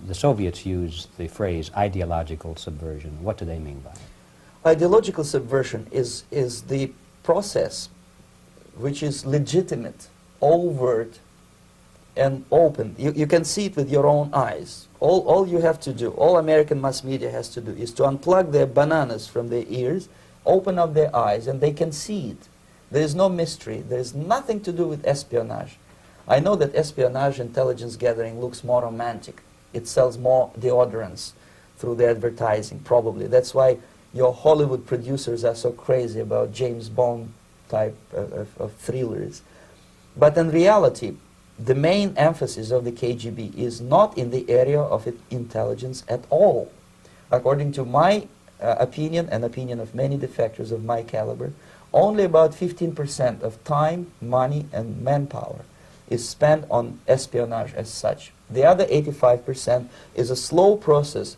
the Soviets use the phrase ideological subversion. What do they mean by it? Ideological subversion is the process which is legitimate, overt, and open. You can see it with your own eyes. All you have to do, all American mass media has to do, is to unplug their bananas from their ears, open up their eyes, and they can see it. There is no mystery. There is nothing to do with espionage. I know that espionage intelligence gathering looks more romantic. It sells more deodorants through the advertising, probably. That's why your Hollywood producers are so crazy about James Bond type of thrillers. But in reality, the main emphasis of the KGB is not in the area of intelligence at all. According to my opinion and opinion of many defectors of my caliber, only about 15% of time, money, and manpower is spent on espionage as such. The other 85% is a slow process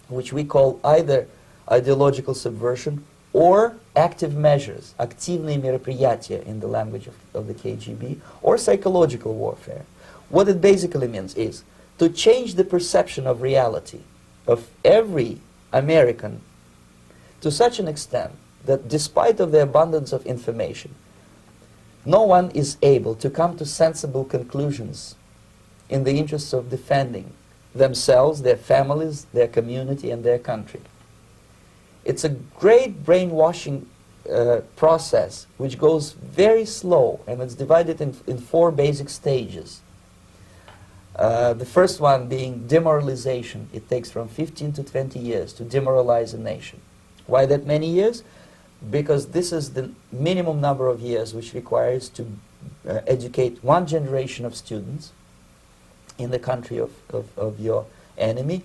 which we call either ideological subversion or active measures, активные мероприятия in the language of the KGB, or psychological warfare. What it basically means is to change the perception of reality of every American to such an extent that despite of the abundance of information, no one is able to come to sensible conclusions in the interests of defending themselves, their families, their community, and their country. It's a great brainwashing process which goes very slow, and it's divided in 4 basic stages. The first one being demoralization. It takes from 15 to 20 years to demoralize a nation. Why that many years? Because this is the minimum number of years which requires to educate one generation of students in the country of your enemy,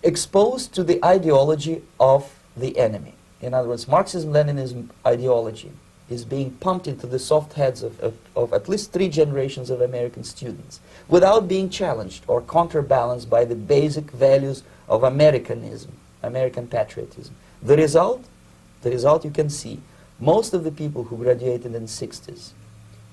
exposed to the ideology of the enemy. In other words, Marxism-Leninism ideology is being pumped into the soft heads of at least 3 generations of American students without being challenged or counterbalanced by the basic values of Americanism, American patriotism. The result you can see. Most of the people who graduated in the 60s,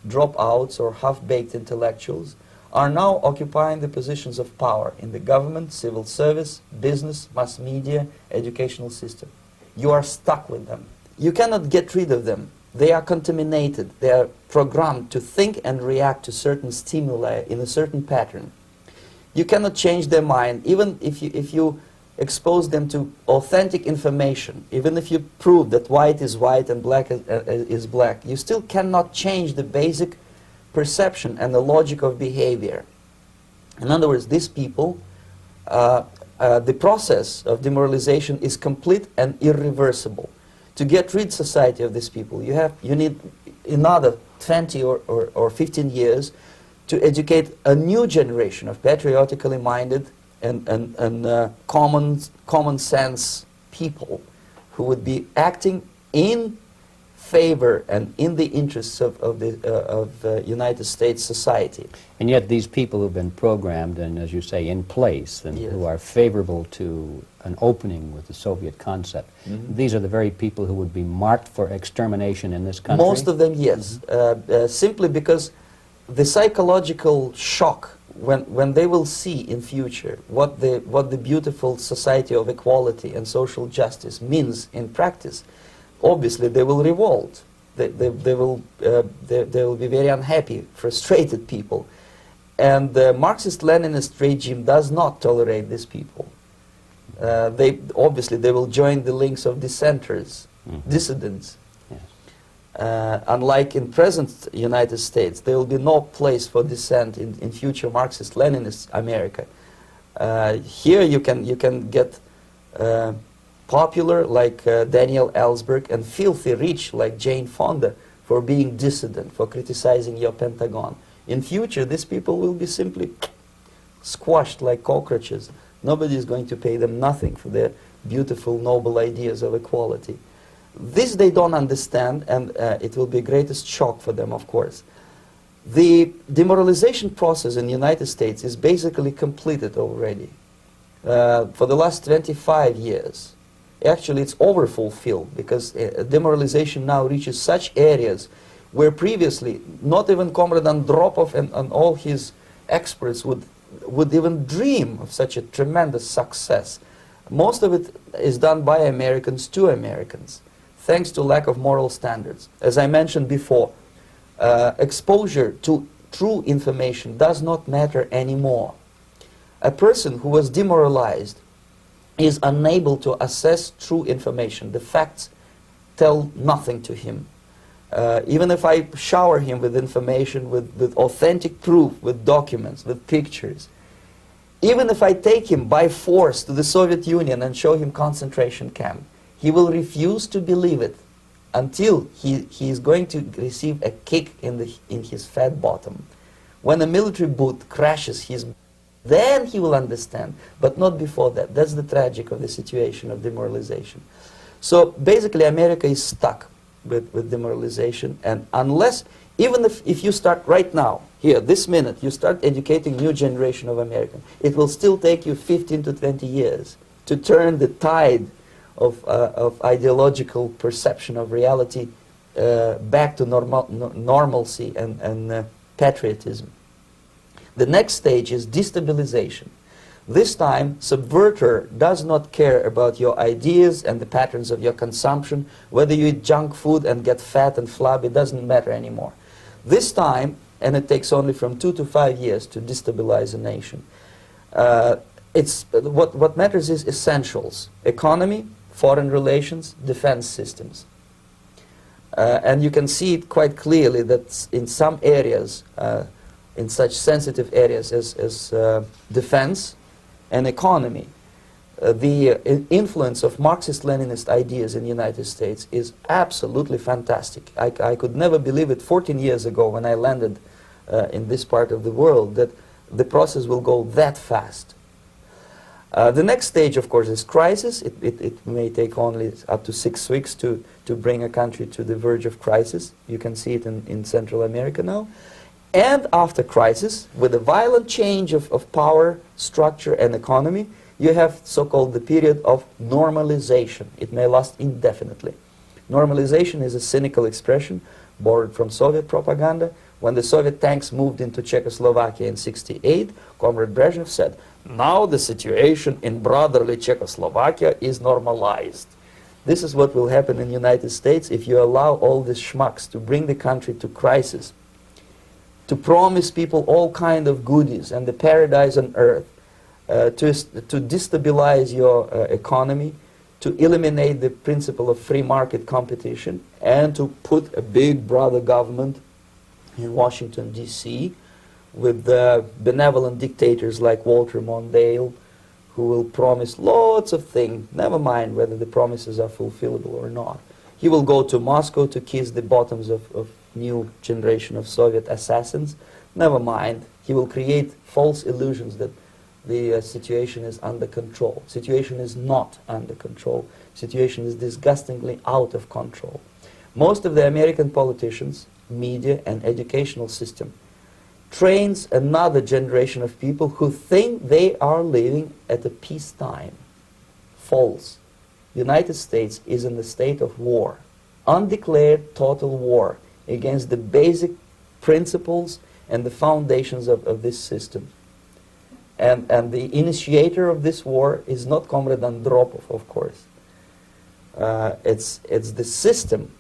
dropouts or half-baked intellectuals, are now occupying the positions of power in the government, civil service, business, mass media, educational system. You are stuck with them. You cannot get rid of them. They are contaminated. They are programmed to think and react to certain stimuli in a certain pattern. You cannot change their mind, even if you expose them to authentic information. Even if you prove that white is white and black is black, you still cannot change the basic perception and the logic of behavior. In other words, these people, the process of demoralization is complete and irreversible. To get rid society of these people, you need another 20 or 15 years to educate a new generation of patriotically minded and common sense people who would be acting in favor and in the interests of United States society. And yet these people who've been programmed and, as you say, in place, and Yes. who are favorable to an opening with the Soviet concept, these are the very people who would be marked for extermination in this country? Most of them, yes. Simply because the psychological shock when they will see in future what the beautiful society of equality and social justice means in practice, obviously they will revolt. They will be very unhappy, frustrated people. And the Marxist-Leninist regime does not tolerate these people. Obviously they will join the links of dissenters, dissidents. Unlike in present United States, there will be no place for dissent in future Marxist-Leninist America. Here you can get popular like Daniel Ellsberg and filthy rich like Jane Fonda for being dissident, for criticizing your Pentagon. In future, these people will be simply squashed like cockroaches. Nobody is going to pay them nothing for their beautiful, noble ideas of equality. This they don't understand, and it will be the greatest shock for them, of course. The demoralization process in the United States is basically completed already. For the last 25 years. Actually, it's overfulfilled, because demoralization now reaches such areas where previously not even Comrade Andropov and all his experts would would even dream of such a tremendous success. Most of it is done by Americans to Americans, thanks to lack of moral standards. As I mentioned before, exposure to true information does not matter anymore. A person who was demoralized is unable to assess true information. The facts tell nothing to him. Even if I shower him with information, with authentic proof, with documents, with pictures, even if I take him by force to the Soviet Union and show him concentration camp, he will refuse to believe it until he is going to receive a kick in his fat bottom. When a military boot crashes his, then he will understand, but not before that. That's the tragic of the situation of demoralization. So basically America is stuck with demoralization, and unless, even if you start right now, here, this minute, you start educating new generation of Americans, it will still take you 15 to 20 years to turn the tide of ideological perception of reality back to normalcy and patriotism. The next stage is destabilization. This time, subverter does not care about your ideas and the patterns of your consumption. Whether you eat junk food and get fat and flabby, it doesn't matter anymore. This time, and it takes only from 2 to 5 years to destabilize a nation, what matters is essentials: economy, foreign relations, defense systems. And you can see it quite clearly that in some areas, in such sensitive areas as defense and economy, the influence of Marxist-Leninist ideas in the United States is absolutely fantastic. I could never believe it 14 years ago when I landed in this part of the world that the process will go that fast. The next stage, of course, is crisis. It may take only up to 6 weeks to bring a country to the verge of crisis. You can see it in Central America now. And after crisis, with a violent change of power, structure, and economy, you have so-called the period of normalization. It may last indefinitely. Normalization is a cynical expression borrowed from Soviet propaganda. When the Soviet tanks moved into Czechoslovakia in '68, Comrade Brezhnev said, "Now the situation in brotherly Czechoslovakia is normalized." This is what will happen in the United States if you allow all these schmucks to bring the country to crisis, to promise people all kind of goodies and the paradise on earth, to destabilize your economy, to eliminate the principle of free market competition, and to put a big brother government in Washington, D.C., with benevolent dictators like Walter Mondale, who will promise lots of things, never mind whether the promises are fulfillable or not. He will go to Moscow to kiss the bottoms of new generation of Soviet assassins, never mind. He will create false illusions that the situation is under control. Situation is not under control. Situation is disgustingly out of control. Most of the American politicians, media, and educational system trains another generation of people who think they are living at a peacetime. False. The United States is in the state of war, undeclared total war against the basic principles and the foundations of this system. And the initiator of this war is not Comrade Andropov, of course. It's the system.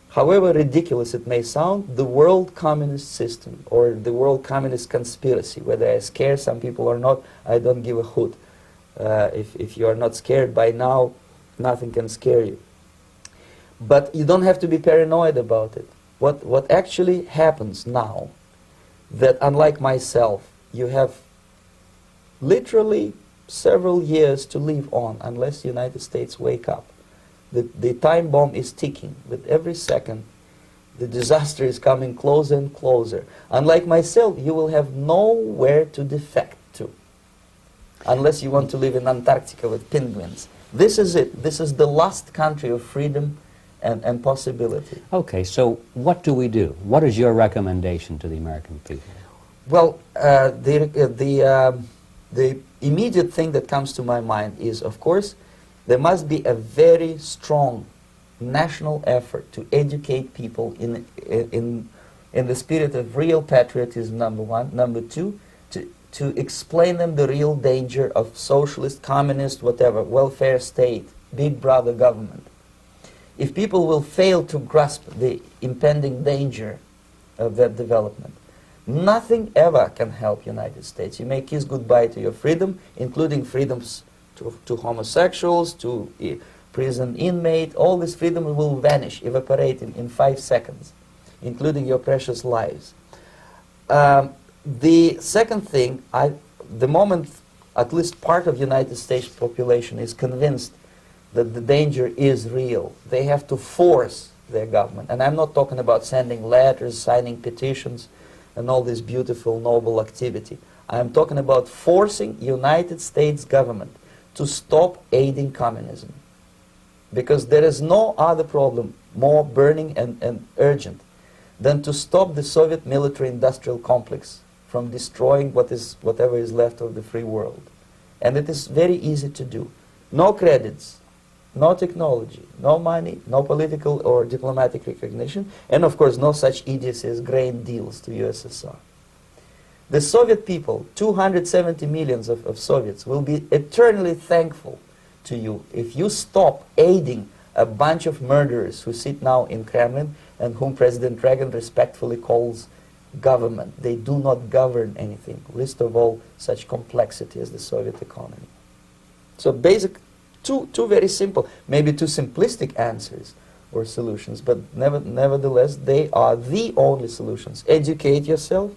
However ridiculous it may sound, the world communist system or the world communist conspiracy, whether I scare some people or not, I don't give a hoot. If you are not scared by now, nothing can scare you. But you don't have to be paranoid about it. What actually happens now, that unlike myself, you have literally several years to live on unless the United States wake up. The time bomb is ticking. With every second, the disaster is coming closer and closer. Unlike myself, you will have nowhere to defect to, unless you want to live in Antarctica with penguins. This is it. This is the last country of freedom and possibility. Okay, so what do we do? What is your recommendation to the American people? Well, the immediate thing that comes to my mind is, of course, there must be a very strong national effort to educate people in the spirit of real patriotism, number one. Number two, to explain them the real danger of socialist, communist, whatever, welfare state, big brother government. If people will fail to grasp the impending danger of that development, nothing ever can help United States. You may kiss goodbye to your freedom, including freedoms to homosexuals, to prison inmate. All this freedom will vanish, evaporate in 5 seconds, including your precious lives. The second thing, the moment at least part of United States population is convinced that the danger is real, they have to force their government. And I'm not talking about sending letters, signing petitions, and all this beautiful, noble activity. I'm talking about forcing United States government to stop aiding communism. Because there is no other problem more burning and urgent than to stop the Soviet military-industrial complex from destroying whatever is left of the free world. And it is very easy to do. No credits, no technology, no money, no political or diplomatic recognition, and of course no such idiocy as grain deals to USSR. The Soviet people, 270 millions of Soviets, will be eternally thankful to you if you stop aiding a bunch of murderers who sit now in Kremlin and whom President Reagan respectfully calls government. They do not govern anything, least of all such complexity as the Soviet economy. So basic, two very simple, maybe too simplistic answers or solutions, but nevertheless they are the only solutions. Educate yourself,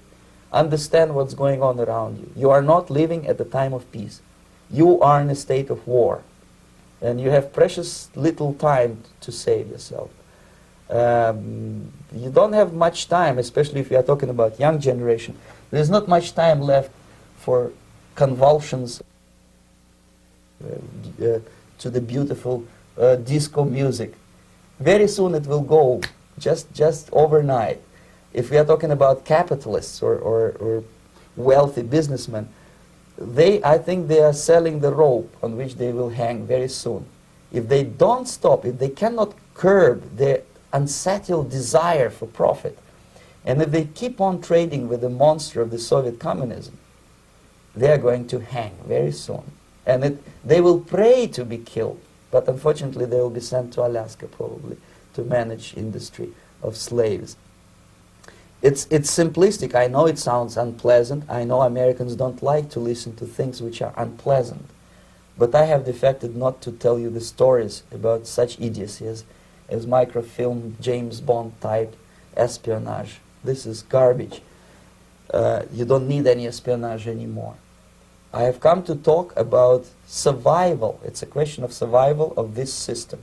understand what's going on around you. You are not living at the time of peace. You are in a state of war, and you have precious little time to save yourself. You don't have much time, especially if you are talking about young generation. There's not much time left for convulsions to the beautiful disco music. Very soon it will go, just overnight. If we are talking about capitalists or wealthy businessmen, I think they are selling the rope on which they will hang very soon. If they don't stop, if they cannot curb their unsettled desire for profit, and if they keep on trading with the monster of the Soviet communism, they are going to hang very soon. And they will pray to be killed, but unfortunately they will be sent to Alaska probably to manage industry of slaves. It's simplistic. I know it sounds unpleasant. I know Americans don't like to listen to things which are unpleasant. But I have defected not to tell you the stories about such idiocy as microfilm, James Bond type espionage. This is garbage. You don't need any espionage anymore. I have come to talk about survival. It's a question of survival of this system.